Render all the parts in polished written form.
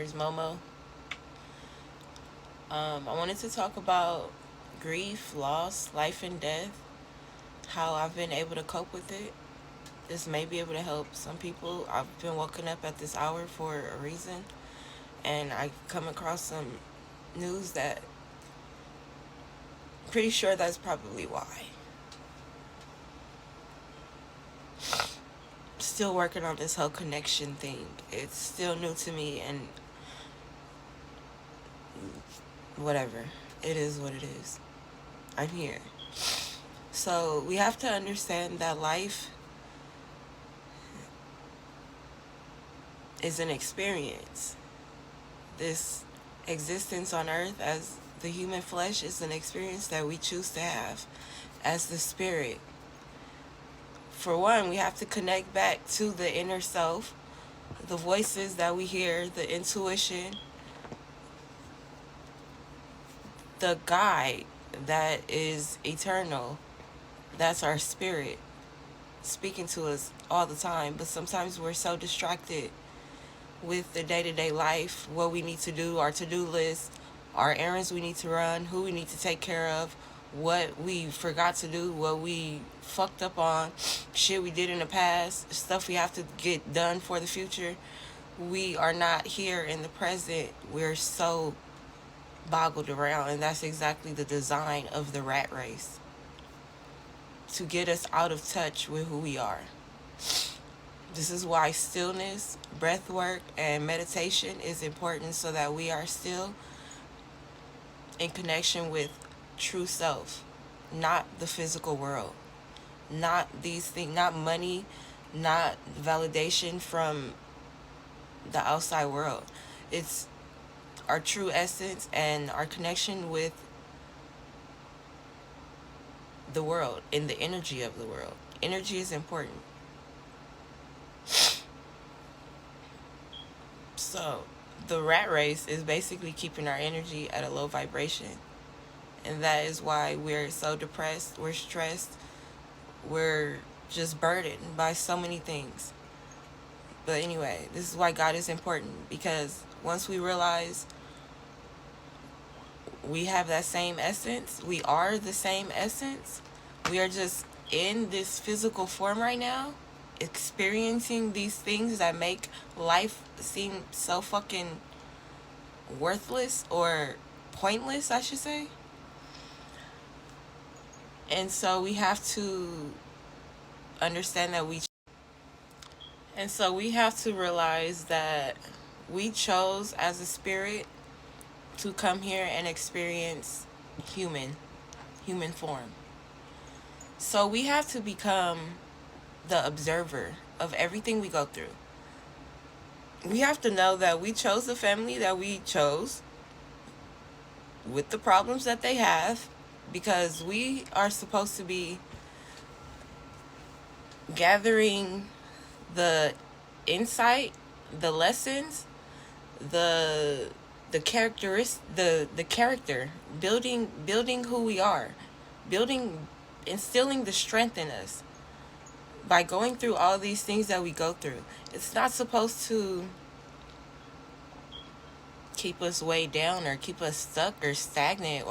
is Momo. I wanted to talk about grief, loss, life, and death, how I've been able to cope with it. This may be able to help some people. I've been woken up at this hour for a reason, and I come across some news that I'm pretty sure that's probably why. Still working on this whole connection thing. It's still new to me, and whatever. It is what it is. I'm here. So we have to understand that life is an experience. This existence on earth as the human flesh is an experience that we choose to have as the spirit. For one, we have to connect back to the inner self, the voices that we hear, the intuition, the guide that is eternal. That's our spirit speaking to us all the time. But sometimes we're so distracted with the day-to-day life, what we need to do, our to-do list, our errands we need to run, who we need to take care of, what we forgot to do, what we fucked up on, shit we did in the past, stuff we have to get done for the future. We are not here in the present. We're so boggled around, and that's exactly the design of the rat race, to get us out of touch with who we are. This is why stillness, breath work, and meditation is important, so that we are still in connection with true self, not the physical world, not these things, not money, not validation from the outside world. It's our true essence and our connection with the world and the energy of the world. Energy is important. So, the rat race is basically keeping our energy at a low vibration. And that is why we're so depressed, we're stressed, we're just burdened by so many things. But anyway, this is why God is important, because once we realize we have that same essence, we are the same essence, we are just in this physical form right now, experiencing these things that make life seem so fucking worthless or pointless, I should say. And so we have to understand that we have to realize that we chose as a spirit to come here and experience human form. So we have to become the observer of everything we go through. We have to know that we chose the family that we chose with the problems that they have, because we are supposed to be gathering the insight, the lessons, the character, building who we are, instilling the strength in us by going through all these things that we go through. It's not supposed to keep us weighed down or keep us stuck or stagnant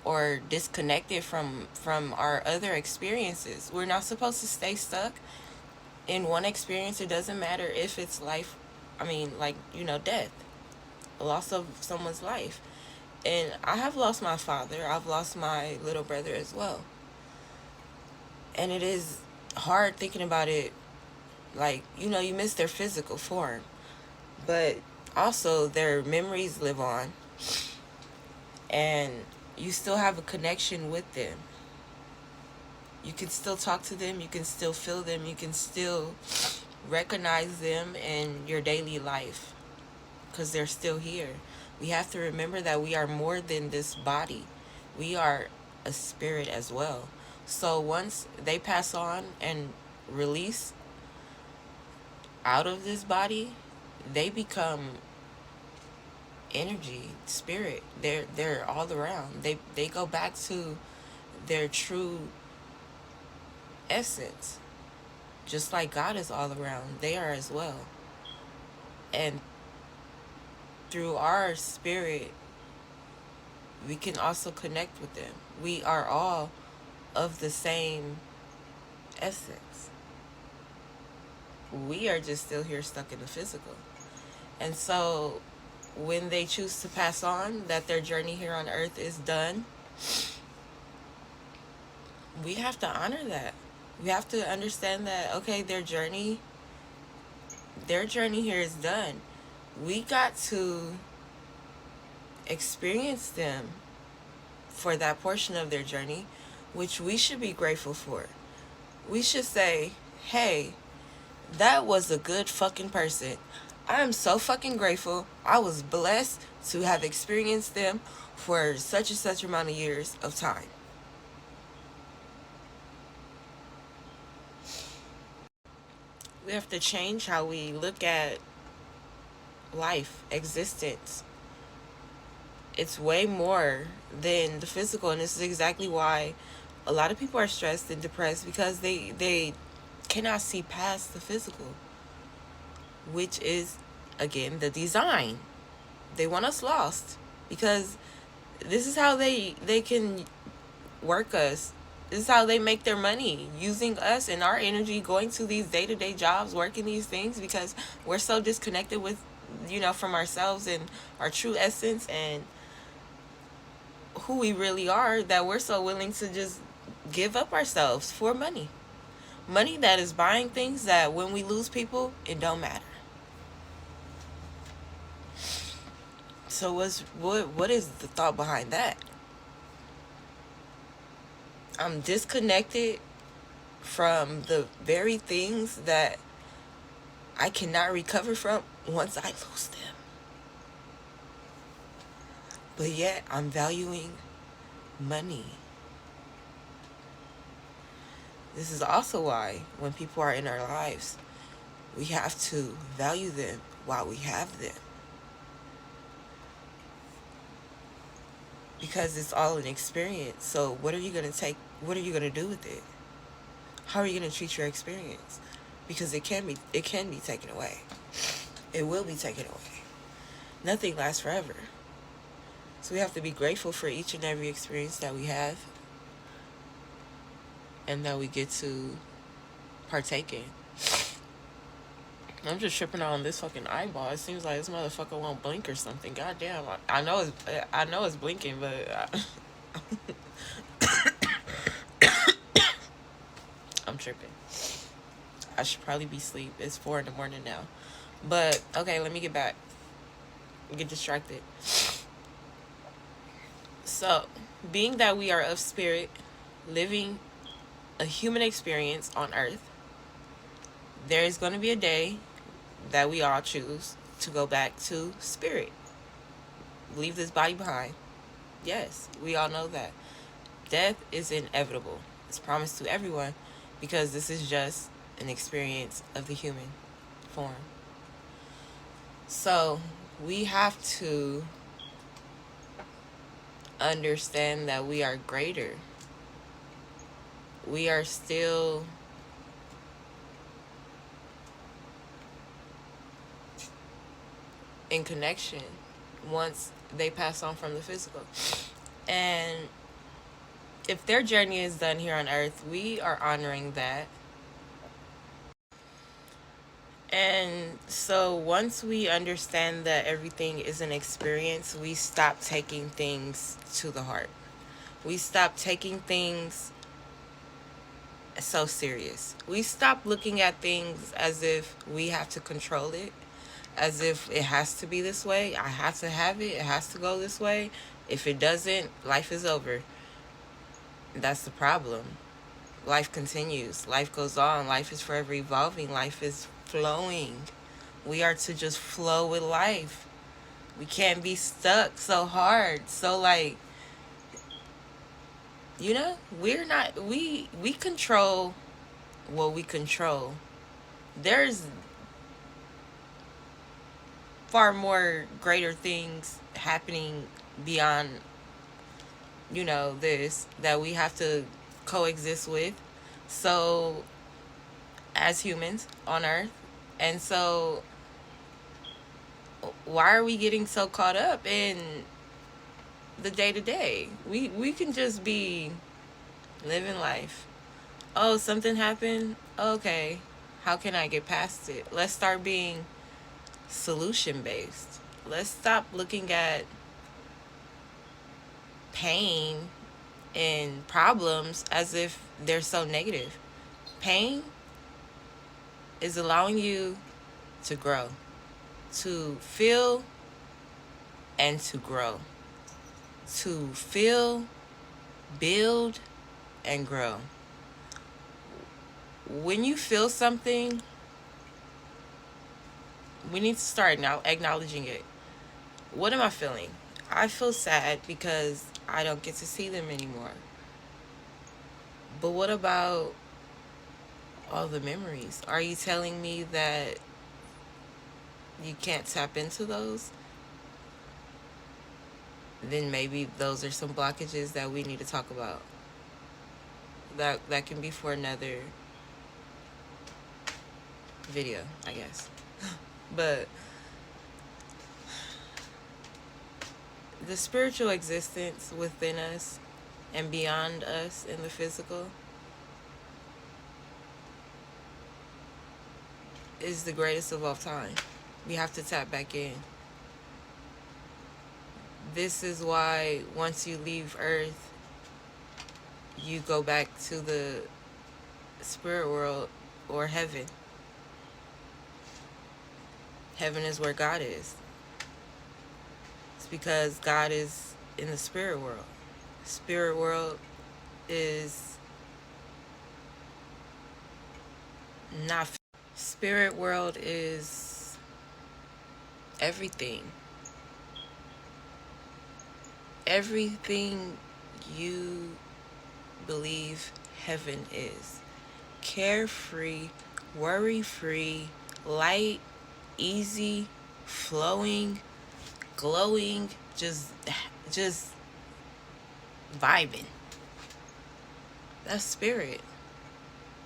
or disconnected from our other experiences. We're not supposed to stay stuck in one experience. It doesn't matter if it's life, death, the loss of someone's life. And I have lost my father. I've lost my little brother as well. And it is hard thinking about it. Like, you miss their physical form, but also their memories live on, and you still have a connection with them. You can still talk to them, you can still feel them, you can still recognize them in your daily life, because they're still here. We have to remember that we are more than this body. We are a spirit as well. So once they pass on and release out of this body, they become energy, spirit. They're all around. They go back to their true essence. Just like God is all around, they are as well. And through our spirit, we can also connect with them. We are all of the same essence. We are just still here stuck in the physical. And so when they choose to pass on that their journey here on earth is done, we have to honor that. We have to understand that, okay, their journey here is done. We got to experience them for that portion of their journey, which we should be grateful for. We should say, hey, that was a good fucking person. I am so fucking grateful. I was blessed to have experienced them for such and such amount of years of time. We have to change how we look at life, existence. It's way more than the physical, and this is exactly why a lot of people are stressed and depressed, because they cannot see past the physical, which is, again, the design. They want us lost because this is how they can work us. This is how they make their money, using us and our energy, going to these day-to-day jobs, working these things, because we're so disconnected with, from ourselves and our true essence and who we really are, that we're so willing to just give up ourselves for money. Money that is buying things that when we lose people, it don't matter. So what is the thought behind that? I'm disconnected from the very things that I cannot recover from once I lose them. But yet I'm valuing money. This is also why when people are in our lives, we have to value them while we have them. Because it's all an experience. So what are you going to take? What are you going to do with it? How are you going to treat your experience? Because it can be taken away. It will be taken away. Nothing lasts forever. So we have to be grateful for each and every experience that we have and that we get to partake in. I'm just tripping on this fucking eyeball. It seems like this motherfucker won't blink or something. God damn. I know it's blinking, but I'm tripping. I should probably be asleep. It's 4 a.m. now. But okay, let me get back. Get distracted. So, being that we are of spirit, living a human experience on earth, there is going to be a day that we all choose to go back to spirit. Leave this body behind. Yes, we all know that. Death is inevitable. It's promised to everyone because this is just an experience of the human form. So, we have to understand that we are greater. We are still in connection once they pass on from the physical. And if their journey is done here on earth, we are honoring that. And so once we understand that everything is an experience, we stop taking things to the heart. We stop taking things so serious. We stop looking at things as if we have to control it, as if it has to be this way. I have to have it. It has to go this way. If it doesn't, life is over. That's the problem. Life continues. Life goes on. Life is forever evolving. Life is flowing. We are to just flow with life. We can't be stuck so hard. So we're not, we control what we control. There's far more greater things happening beyond, this, that we have to coexist with. So, as humans on earth. And so, why are we getting so caught up in the day to day? We can just be living life. Oh, something happened? Okay. How can I get past it? Let's start being solution based. Let's stop looking at pain and problems as if they're so negative. Pain is allowing you to grow, to feel and to grow, to feel, build, and grow. When you feel something, we need to start now acknowledging it. What am I feeling? I feel sad because I don't get to see them anymore. But what about all the memories? Are you telling me that you can't tap into those? Then maybe those are some blockages that we need to talk about. That can be for another video, I guess. But the spiritual existence within us and beyond us in the physical is the greatest of all time. We have to tap back in. This is why once you leave Earth, you go back to the spirit world or heaven. Heaven is where God is. It's because God is in the spirit world. Spirit world is not. Spirit world is everything. Everything you believe heaven is. Carefree, worry-free, light, easy, flowing, glowing, just vibing. That's spirit.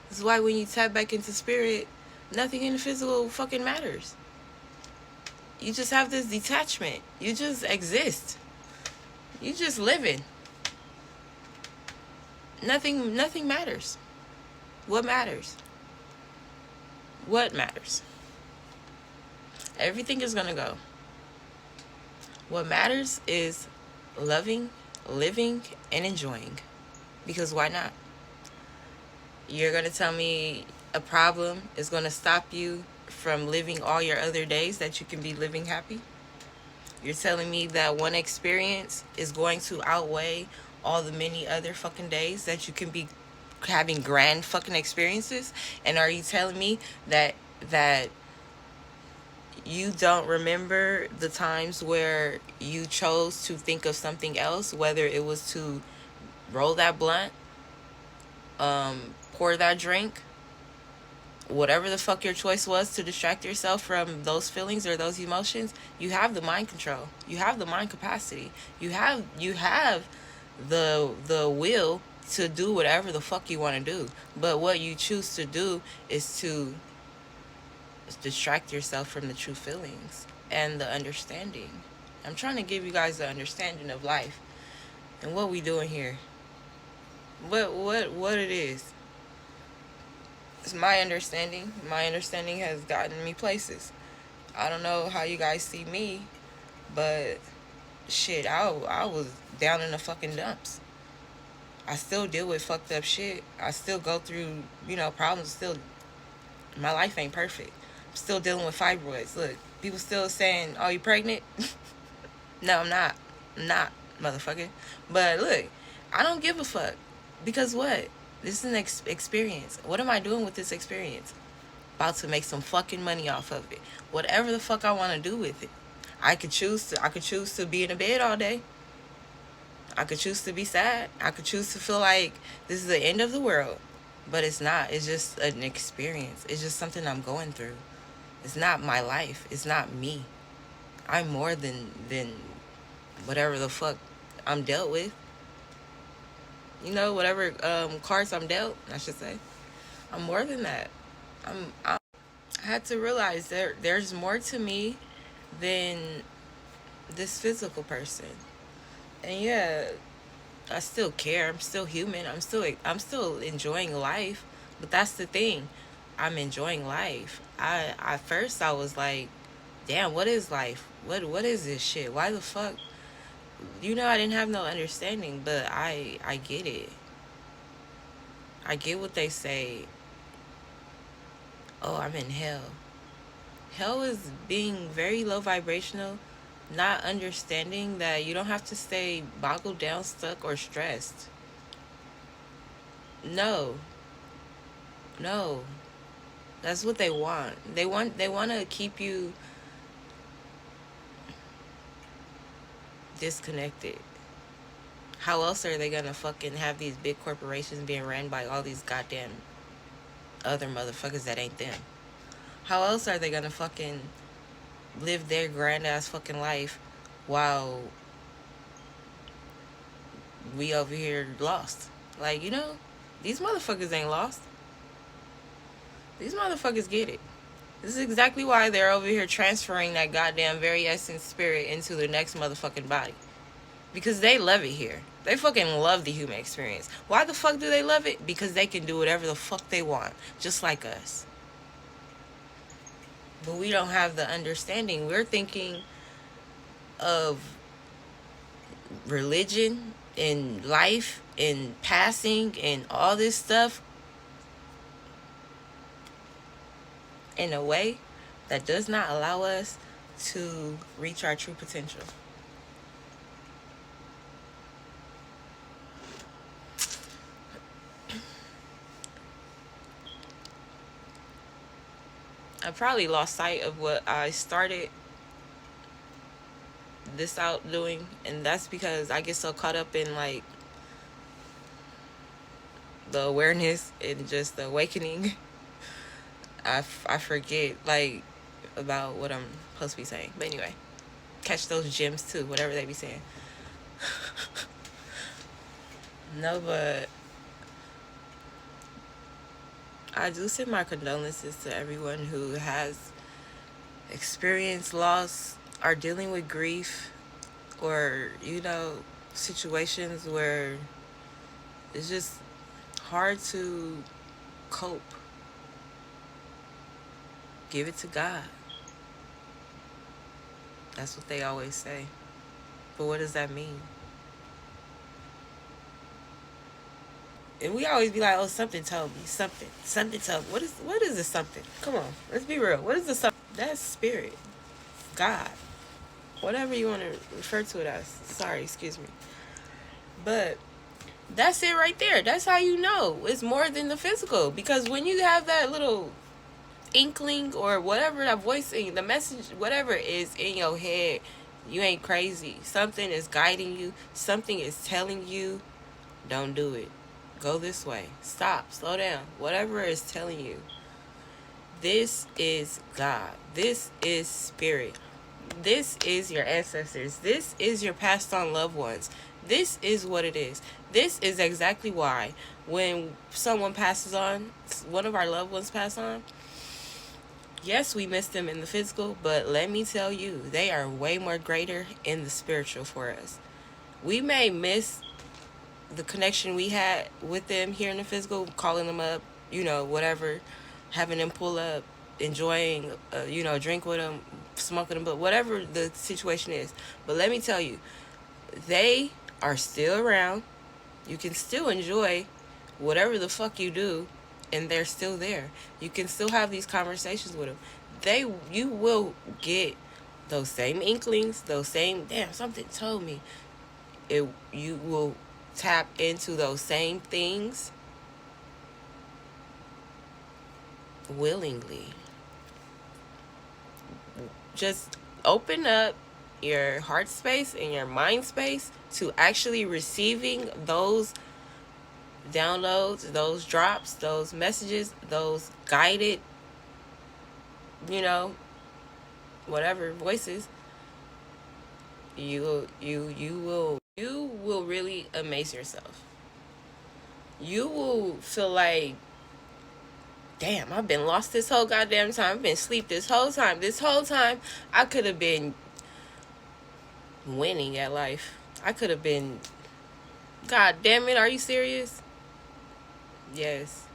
This is why when you tap back into spirit, nothing in the physical fucking matters. You just have this detachment. You just exist. You just living. Nothing matters. What matters? What matters? Everything is gonna go. What matters is loving, living, and enjoying. Because why not? You're gonna tell me a problem is gonna stop you from living all your other days that you can be living happy? You're telling me that one experience is going to outweigh all the many other fucking days that you can be having grand fucking experiences? And are you telling me that you don't remember the times where you chose to think of something else, whether it was to roll that blunt, pour that drink, whatever the fuck your choice was to distract yourself from those feelings or those emotions? You have the mind control. You have the mind capacity. You have the will to do whatever the fuck you want to do. But what you choose to do is to distract yourself from the true feelings and the understanding. I'm trying to give you guys the understanding of life and what we doing here. What it is. It's my understanding. My understanding has gotten me places. I don't know how you guys see me, but shit, I was down in the fucking dumps. I still deal with fucked up shit. I still go through, problems. Still, my life ain't perfect. I'm still dealing with fibroids. Look, people still saying, "Oh, you pregnant?" No, I'm not. I'm not, motherfucker. But look, I don't give a fuck. Because what? This is an experience. What am I doing with this experience? About to make some fucking money off of it. Whatever the fuck I want to do with it. I could choose to be in a bed all day. I could choose to be sad. I could choose to feel like this is the end of the world. But it's not. It's just an experience. It's just something I'm going through. It's not my life. It's not me. I'm more than whatever the fuck I'm dealt with. Whatever cards I'm dealt, I should say. I'm more than that. I had to realize there's more to me than this physical person. And yeah, I still care. I'm still human. I'm still enjoying life. But that's the thing. I'm enjoying life. I at first I was like, damn, what is life? What is this shit? Why the fuck? I didn't have no understanding, but I get it. I get what they say. Oh, I'm in hell. Hell is being very low vibrational, not understanding that you don't have to stay boggled down, stuck, or stressed. No, no. That's what they want. They want to keep you disconnected. How else are they gonna fucking have these big corporations being ran by all these goddamn other motherfuckers that ain't them? How else are they gonna fucking live their grand ass fucking life while we over here lost? Like, these motherfuckers ain't lost. These motherfuckers get it. This is exactly why they're over here transferring that goddamn very essence spirit into the next motherfucking body. Because they love it here. They fucking love the human experience. Why the fuck do they love it? Because they can do whatever the fuck they want. Just like us. But we don't have the understanding. We're thinking of religion and life and passing and all this stuff in a way that does not allow us to reach our true potential. I probably lost sight of what I started this out doing, and that's because I get so caught up in like the awareness and just the awakening. I forget like about what I'm supposed to be saying. But anyway, catch those gems too, whatever they be saying. No, but I do send my condolences to everyone who has experienced loss, are dealing with grief, or situations where it's just hard to cope. Give it to God. That's what they always say. But what does that mean? And we always be like, oh, something told me. Something told me. What is this something? Come on, let's be real. What is this something? That's spirit. God. Whatever you want to refer to it as. Sorry, excuse me. But that's it right there. That's how you know it's more than the physical. Because when you have that little inkling or whatever, that voice, the message, whatever is in your head, you ain't crazy. Something is guiding you. Something is telling you, don't do it. Go this way. Stop. Slow down. Whatever is telling you. This is God. This is spirit. This is your ancestors. This is your passed on loved ones. This is what it is. This is exactly why when someone passes on, one of our loved ones pass on, yes, we miss them in the physical, but let me tell you, they are way more greater in the spiritual for us. We may miss the connection we had with them here in the physical, calling them up, whatever, having them pull up, enjoying, drink with them, smoking them, but whatever the situation is. But let me tell you, they are still around. You can still enjoy whatever the fuck you do, and they're still there. You can still have these conversations with them. You will get those same inklings, those same, damn, something told me. You will tap into those same things willingly. Just open up your heart space and your mind space to actually receiving those downloads, those drops, those messages, those guided, whatever voices. You will really amaze yourself. You will feel like damn, I've been lost this whole goddamn time. I've been asleep this whole time. This whole time, I could have been winning at life. I could have been, God damn it, are you serious? Yes.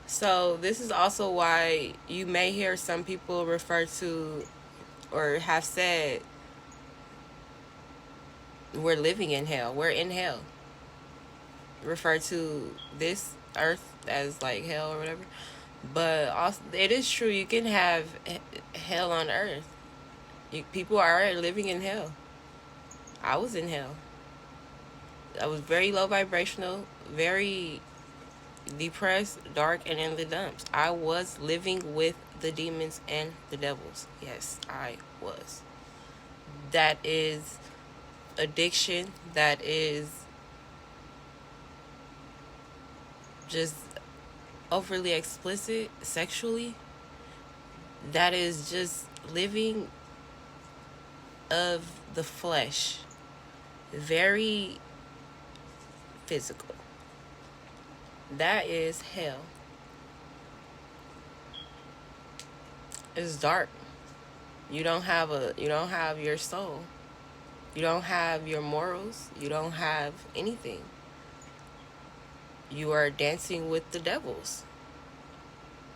So this is also why you may hear some people refer to or have said we're living in hell. We're in hell. Refer to this earth as like hell or whatever. But also, it is true you can have hell on earth. People are living in hell. I was in hell. I was very low vibrational, very depressed, dark, and in the dumps. I was living with the demons and the devils. Yes, I was. That is addiction. That is just overly explicit sexually. That is just living of the flesh. Very physical. That is hell. It's dark. You don't have your soul. You don't have your morals. You don't have anything. You are dancing with the devils.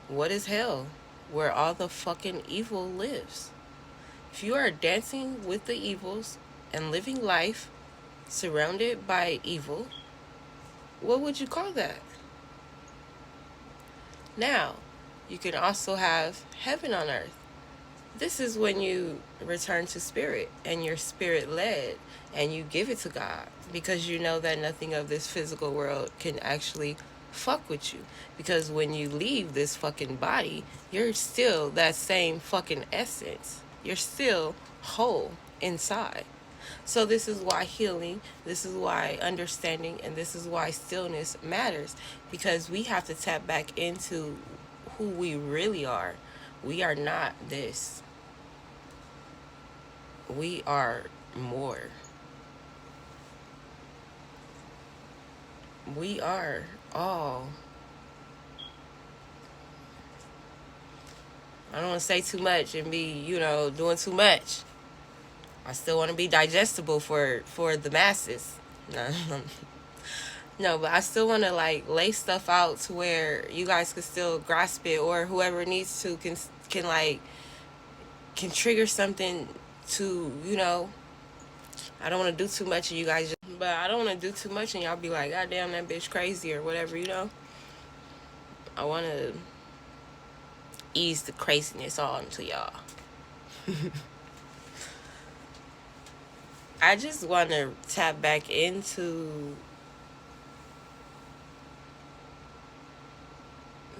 What is hell? Where all the fucking evil lives. If you are dancing with the evils and living life surrounded by evil, what would you call that? Now, you can also have heaven on earth. This is when you return to spirit and you're spirit led and you give it to God because you know that nothing of this physical world can actually fuck with you. Because when you leave this fucking body, you're still that same fucking essence. You're still whole inside. So this is why healing, this is why understanding, and this is why stillness matters. Because we have to tap back into who we really are. We are not this. We are more. We are all. I don't want to say too much and be, doing too much. I still want to be digestible for the masses. No, no, but I still want to like lay stuff out to where you guys can still grasp it, or whoever needs to can trigger something to, I don't want to do too much and you guys but I don't want to do too much and y'all be like, God damn, that bitch crazy or whatever, I want to ease the craziness on to y'all. I just want to tap back into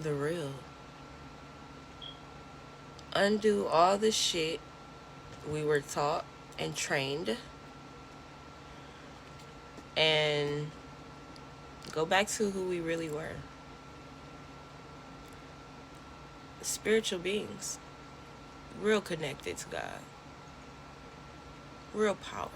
the real. Undo all the shit we were taught and trained. And go back to who we really were. Spiritual beings. Real connected to God. Real power.